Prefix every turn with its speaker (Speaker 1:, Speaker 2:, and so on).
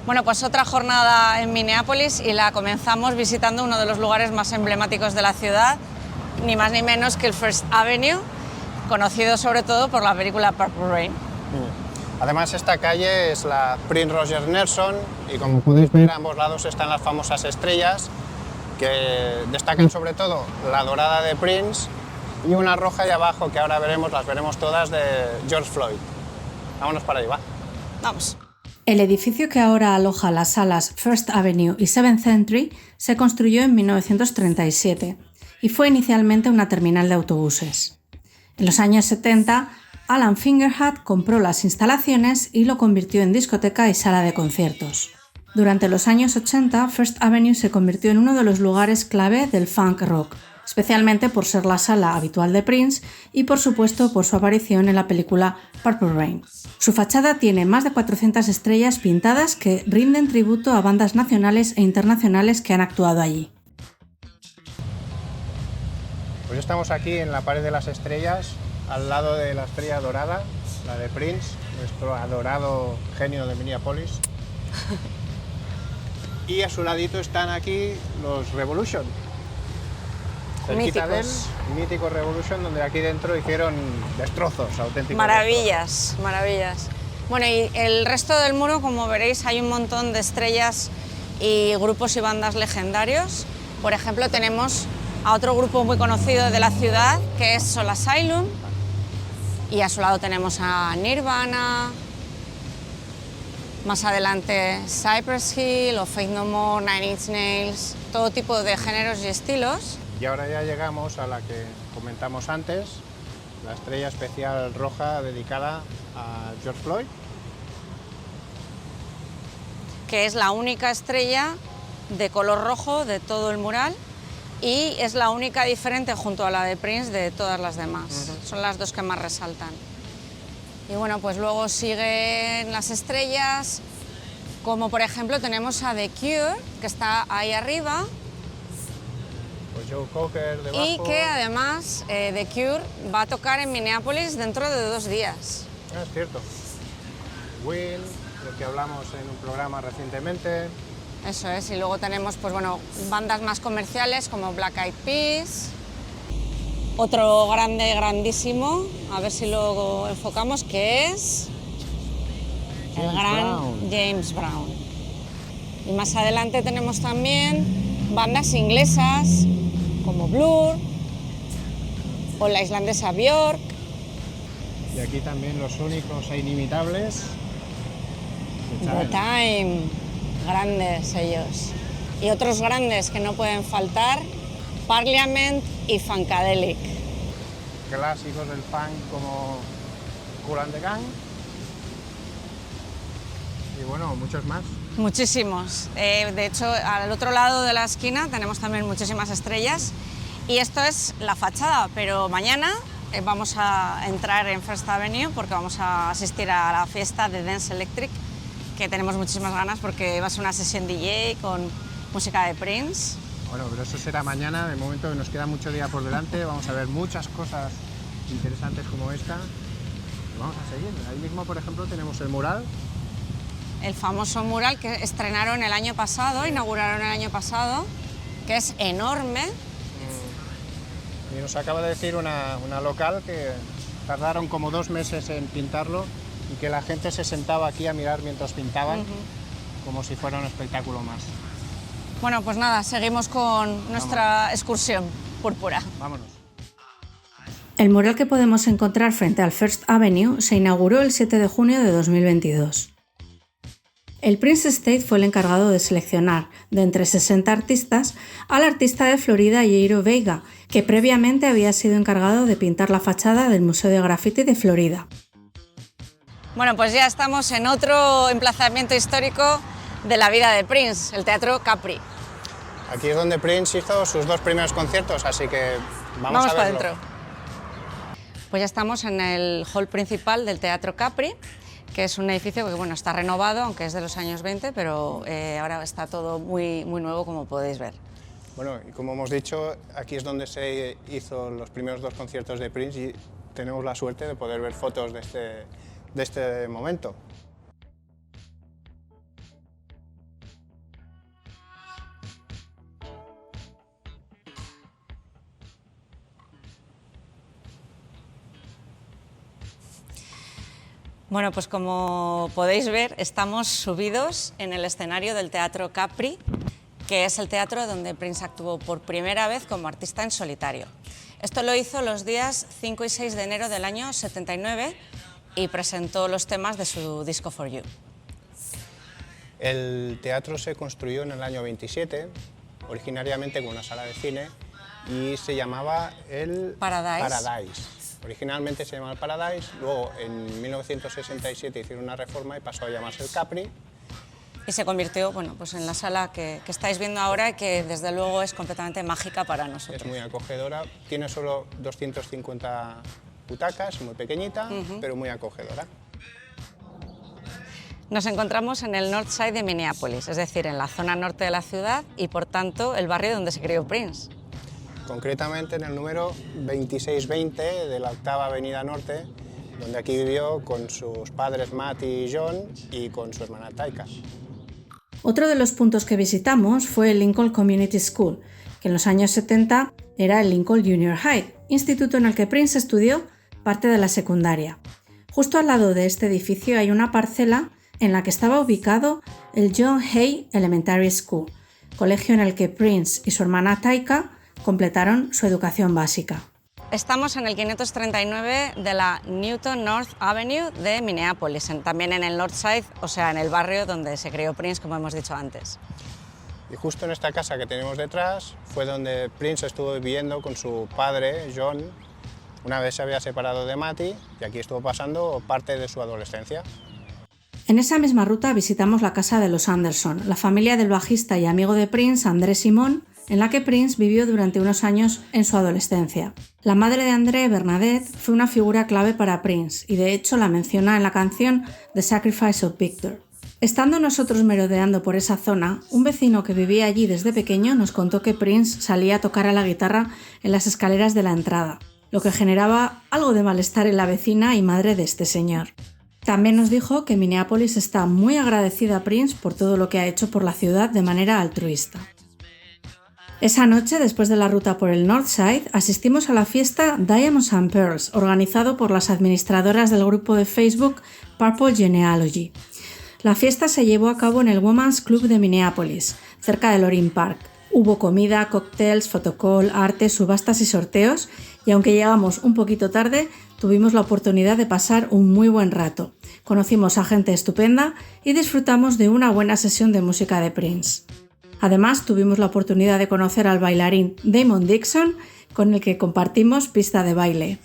Speaker 1: Bueno, pues otra jornada en Minneapolis y la comenzamos visitando uno de los lugares más emblemáticos de la ciudad, ni más ni menos que el First Avenue, conocido sobre todo por la película Purple Rain.
Speaker 2: Además, esta calle es la Prince Roger Nelson y como podéis ver a ambos lados están las famosas estrellas que destacan sobre todo la dorada de Prince y una roja ahí abajo que ahora veremos, las veremos todas, de George Floyd. Vámonos para allá, va.
Speaker 1: Vamos.
Speaker 3: El edificio que ahora aloja las salas First Avenue y 7th Century se construyó en 1937 y fue inicialmente una terminal de autobuses. En los años 70, Alan Fingerhut compró las instalaciones y lo convirtió en discoteca y sala de conciertos. Durante los años 80, First Avenue se convirtió en uno de los lugares clave del funk rock, especialmente por ser la sala habitual de Prince y, por supuesto, por su aparición en la película Purple Rain. Su fachada tiene más de 400 estrellas pintadas que rinden tributo a bandas nacionales e internacionales que han actuado allí.
Speaker 2: Pues estamos aquí en la pared de las estrellas, al lado de la estrella dorada, la de Prince, nuestro adorado genio de Minneapolis. Y a su ladito están aquí los Revolution. Cerquita del mítico Revolution, donde aquí dentro hicieron destrozos auténticos.
Speaker 1: Maravillas, maravillas. Bueno, y el resto del muro, como veréis, hay un montón de estrellas y grupos y bandas legendarios. Por ejemplo, tenemos a otro grupo muy conocido de la ciudad, que es Soul Asylum, y a su lado tenemos a Nirvana, más adelante Cypress Hill o Faith No More, Nine Inch Nails, todo tipo de géneros y estilos.
Speaker 2: Y ahora ya llegamos a la que comentamos antes, la estrella especial roja dedicada a George Floyd.
Speaker 1: Que es la única estrella de color rojo de todo el mural y es la única diferente junto a la de Prince de todas las demás. Son las dos que más resaltan. Y bueno, pues luego siguen las estrellas, como por ejemplo tenemos a The Cure, que está ahí arriba.
Speaker 2: Pues Joe Cocker debajo.
Speaker 1: Y que además The Cure va a tocar en Minneapolis dentro de 2 días.
Speaker 2: Es cierto. Will, del que hablamos en un programa recientemente.
Speaker 1: Eso es, y luego tenemos pues, bueno, bandas más comerciales como Black Eyed Peas. Otro grande, grandísimo, a ver si lo enfocamos, que es el gran James Brown. Y más adelante tenemos también bandas inglesas como Blur o la islandesa Björk.
Speaker 2: Y aquí también los únicos e inimitables
Speaker 1: The Time, grandes ellos. Y otros grandes que no pueden faltar, Parliament y Funkadelic.
Speaker 2: Clásicos del funk como Kool and the Gang. Y bueno, muchos más.
Speaker 1: Muchísimos. De hecho, al otro lado de la esquina tenemos también muchísimas estrellas. Y esto es la fachada, pero mañana vamos a entrar en First Avenue porque vamos a asistir a la fiesta de Dance Electric, que tenemos muchísimas ganas porque va a ser una sesión DJ con música de Prince.
Speaker 2: Bueno, pero eso será mañana, de momento que nos queda mucho día por delante, vamos a ver muchas cosas interesantes como esta. Y vamos a seguir. Ahí mismo, por ejemplo, tenemos el mural.
Speaker 1: El famoso mural que estrenaron el año pasado, inauguraron el año pasado, que es enorme.
Speaker 2: Y nos acaba de decir una local que tardaron como 2 meses en pintarlo y que la gente se sentaba aquí a mirar mientras pintaban, como si fuera un espectáculo más.
Speaker 1: Bueno, pues nada, seguimos con nuestra excursión púrpura.
Speaker 2: Vámonos.
Speaker 3: El mural que podemos encontrar frente al First Avenue se inauguró el 7 de junio de 2022. El Prince Estate fue el encargado de seleccionar, de entre 60 artistas, al artista de Florida Jairo Veiga, que previamente había sido encargado de pintar la fachada del Museo de Graffiti de Florida.
Speaker 1: Bueno, pues ya estamos en otro emplazamiento histórico de la vida de Prince, el Teatro Capri.
Speaker 2: Aquí es donde Prince hizo sus 2 primeros conciertos, así que vamos a
Speaker 1: para
Speaker 2: verlo.
Speaker 1: adentro. Pues ya estamos en el hall principal del Teatro Capri, que es un edificio que bueno, está renovado, aunque es de los años 20, pero ahora está todo muy nuevo, como podéis ver.
Speaker 2: Bueno, y como hemos dicho, aquí es donde se hizo los primeros 2 conciertos de Prince y tenemos la suerte de poder ver fotos de este momento.
Speaker 1: Bueno, pues como podéis ver, estamos subidos en el escenario del Teatro Capri, que es el teatro donde Prince actuó por primera vez como artista en solitario. Esto lo hizo los días 5 y 6 de enero del año 79 y presentó los temas de su disco For You.
Speaker 2: El teatro se construyó en el año 27, originariamente con una sala de cine, y se llamaba el Paradise. Originalmente se llamaba el Paradise, luego en 1967 hicieron una reforma y pasó a llamarse el Capri.
Speaker 1: Y se convirtió, bueno, pues en la sala que estáis viendo ahora y que desde luego es completamente mágica para nosotros.
Speaker 2: Es muy acogedora, tiene solo 250 butacas, muy pequeñita, pero muy acogedora.
Speaker 1: Nos encontramos en el North Side de Minneapolis, es decir, en la zona norte de la ciudad y por tanto el barrio donde se crió Prince.
Speaker 2: Concretamente en el número 2620 de la 8ª Avenida Norte, donde aquí vivió con sus padres Matt y John y con su hermana Taika.
Speaker 3: Otro de los puntos que visitamos fue el Lincoln Community School, que en los años 70 era el Lincoln Junior High, instituto en el que Prince estudió parte de la secundaria. Justo al lado de este edificio hay una parcela en la que estaba ubicado el John Hay Elementary School, colegio en el que Prince y su hermana Taika completaron su educación básica.
Speaker 1: Estamos en el 539 de la Newton North Avenue de Minneapolis, también en el North Side, o sea, en el barrio donde se crió Prince, como hemos dicho antes.
Speaker 2: Y justo en esta casa que tenemos detrás fue donde Prince estuvo viviendo con su padre, John, una vez se había separado de Matty, y aquí estuvo pasando parte de su adolescencia.
Speaker 3: En esa misma ruta visitamos la casa de los Anderson, la familia del bajista y amigo de Prince, André Simon, en la que Prince vivió durante unos años en su adolescencia. La madre de André, Bernadette, fue una figura clave para Prince y de hecho la menciona en la canción The Sacrifice of Victor. Estando nosotros merodeando por esa zona, un vecino que vivía allí desde pequeño nos contó que Prince salía a tocar a la guitarra en las escaleras de la entrada, lo que generaba algo de malestar en la vecina y madre de este señor. También nos dijo que Minneapolis está muy agradecida a Prince por todo lo que ha hecho por la ciudad de manera altruista. Esa noche, después de la ruta por el North Side, asistimos a la fiesta Diamonds and Pearls, organizado por las administradoras del grupo de Facebook Purple Genealogy. La fiesta se llevó a cabo en el Women's Club de Minneapolis, cerca del Loring Park. Hubo comida, cócteles, fotocall, arte, subastas y sorteos, y aunque llegamos un poquito tarde, tuvimos la oportunidad de pasar un muy buen rato. Conocimos a gente estupenda y disfrutamos de una buena sesión de música de Prince. Además, tuvimos la oportunidad de conocer al bailarín Damon Dixon, con el que compartimos pista de baile.